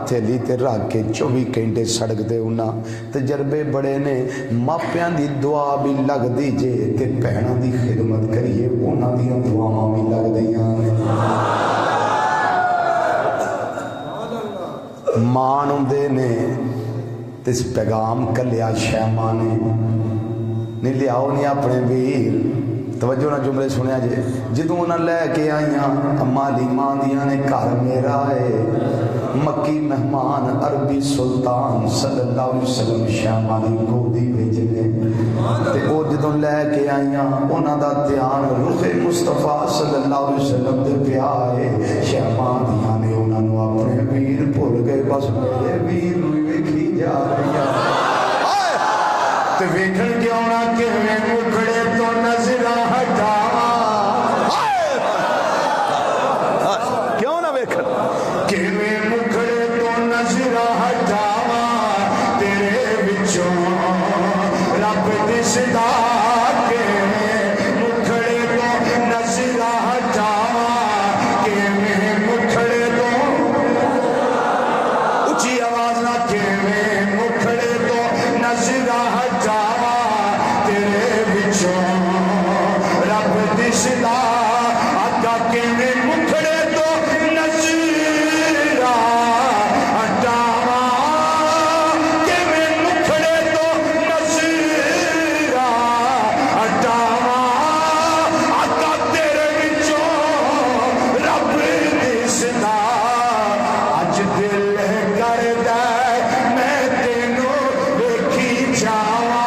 تھیلی تے رکھ کے 24 گھنٹے سڑک تے ہونا تجربے بڑے نے ماپیاں دی دعا بھی لگ دی جے تے بہناں دی خدمت کریے انہاں دیاں دعاواں بھی لگ دیاں مان ہوندے نے تے پیغام کلیا شیما نے نہیں لیاؤ نہیں اپنے ویر توجہ نہ جملے سنیا جے جدوں انہاں لے کے آئیاں اما لیماں دیاں نے گھر میرا ہے مکی مہمان عربی سلطان صلی اللہ علیہ وسلم شیما دی گودی وچ نے تے او جدوں لے کے آئیاں انہاں دا دھیان روح مصطفیٰ صلی اللہ علیہ وسلم دے پیا ہے شیما دیاں نے انہاں نو اپنے ویر بھول گئے بس میرے ویر نو ویکھی جا رہی تے ویکھن کیوں نہ کیویں مکھڑے تو نظراں ہٹاواں کیوں نہ ویکھن کیویں مکھڑے تو نظراں ہٹاواں تیرے وچوں رب دسدا کیویں مکھڑے تو نظراں ہٹاواں کیویں مکھڑے تو اونچی آواز نہ کیویں مکھڑے تو نظراں رب دسدا آقا کیویں مکھڑے تو نظراں ہٹاواں کیویں مکھڑے تو نظراں ہٹاواں آقا تیرے وچوں رب دسدا اج دل کردا میں تینوں ویکھی جاواں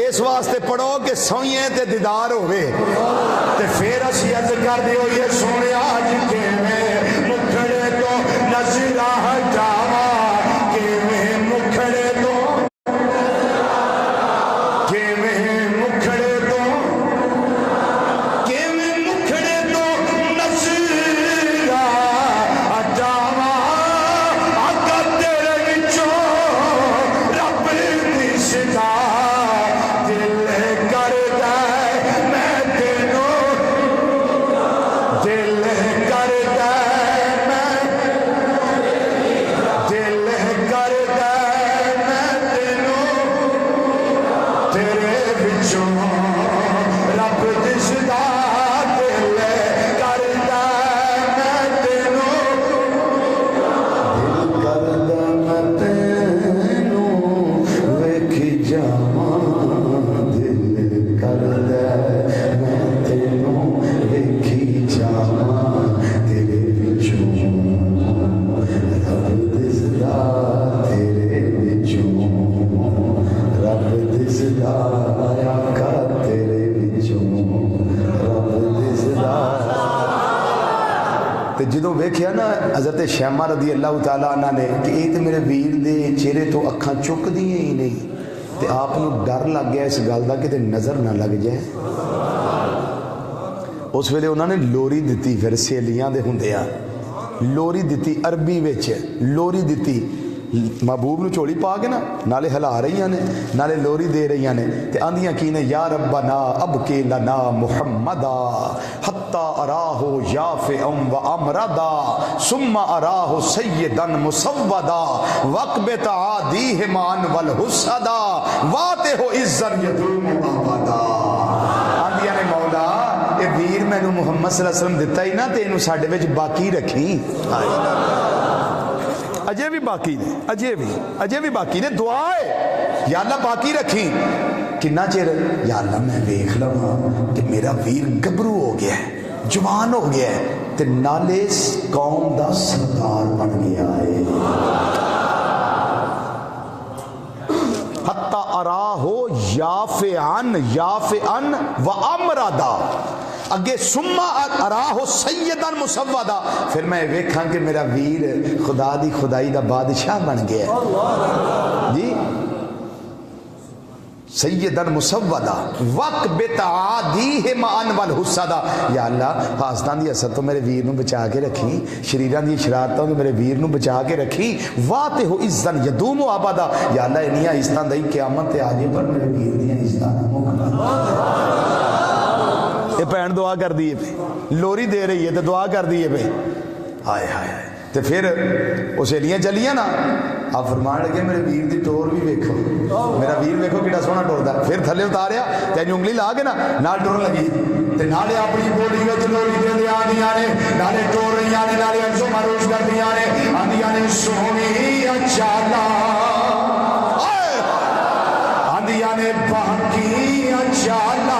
اس واسطے پڑھو کہ سوئیں تے دیدار ہوئے تے پھر اسی عرض کر دیو یہ سونے آج کیویں مکھڑے تو نظراں ہٹاواں کیویں مکھڑے تو کیویں مکھڑے تو کیویں مکھڑے تو نظراں ہٹاواں آقا تیرے وچوں رب دسدا جدوں ویکھیا نا حضرت شیما رضی اللہ تعالیٰ عنہ نے کہ یہ تو میرے ویر دے چہرے تو اکھاں چک دیاں ہی نہیں تے آپ نو ڈر لگ گیا اس گل دا کہ نظر نہ لگ جائے اس ویلے انہوں نے لوری دتی پھر سہیلیاں دے ہوندیاں لوری دتی عربی وچ لوری دتی محبوب نو چولی پا کے نا نالے ہلا رہی نے نالے لوری دے رہی نے تے آندیاں کی نے یا ربنا ابکی لنا محمدا حتی اراہو یافعا و امردا ثم اراہو سیدا مسودا وقبت عادیہ مان والحسدا واتہو عزن یدوم آبادا آندیاں نے مولا اے ویر میں نو محمد صلی اللہ علیہ وسلم دیتا ہی نا تے انو ساڑھے وچ باقی رکھی اجے بھی باقی نے اجے بھی باقی نے دعا ہے یا اللہ باقی رکھی کنا چیر یا اللہ میں ویکھ لواں کہ میرا ویر گبرو ہو گیا ہے جوان ہو گیا ہے تے نالے قوم دا سردار بن گیا ہے حتی اراہو یافعا و امردا اگے سما اراہو سیدن مسودا پھر میں ویکھاں کہ میرا ویر خدا دی خدائی دا بادشاہ بن گیا ہے جی سیدن مسودا وقبت عادیہ مان والحسدا یا اللہ حاسدان دی اثر تو میرے ویر نو بچا کے رکھی شریران دی شرارتوں تو میرے ویر نو بچا کے رکھی واتہو عزن یدوم آبادا یا اللہ انہیاں عزتاں دائی قیامت تے آجے پر میرے ویر دیاں عزتاں مکمل یہ بھن دعا کر دی ہے پہ لوری دے رہی ہے تو دعا کر دی ہے پہ ہائے ہائے ہائے تو پھر وہ سہیلیاں چلیاں نا آپ فرمان لگے میرے ویر دی ٹور بھی ویکھو میرا ویر ویکھو کیڑا سونا ٹوردا پھر تھلے اتاریا تے انگلی لا کے نا نال ٹور لگی تے نالے اپنی بولی وچ لوری دے آندیاں نے نالے ٹور رہیاں نے نالے انسو ماروش کردیاں نے آندیاں نے سونی اچالا آندیاں نے باقی اچالا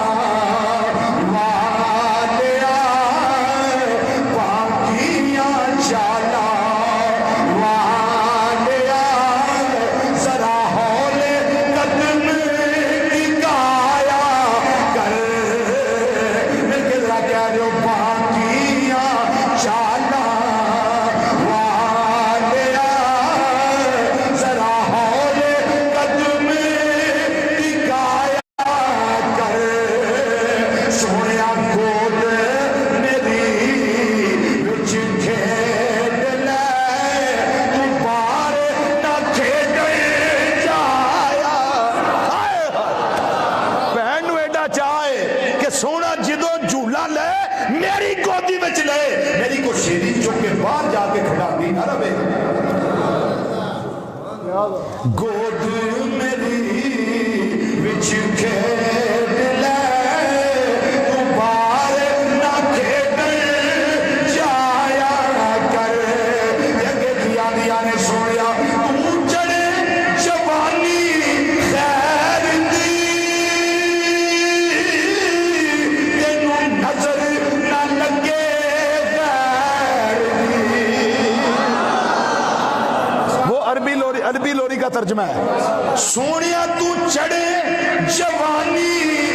گود میری وچ کھیڈ لے تو بار نہ کھیڈن جایا کر اگے دیا دیا نے سویا تو چڑھے جوانی خیر دی تینوں نظر نہ لگے غیر دی وہ عربی لوری کا ترجمہ ہے سونیا تو چڑھے جوانی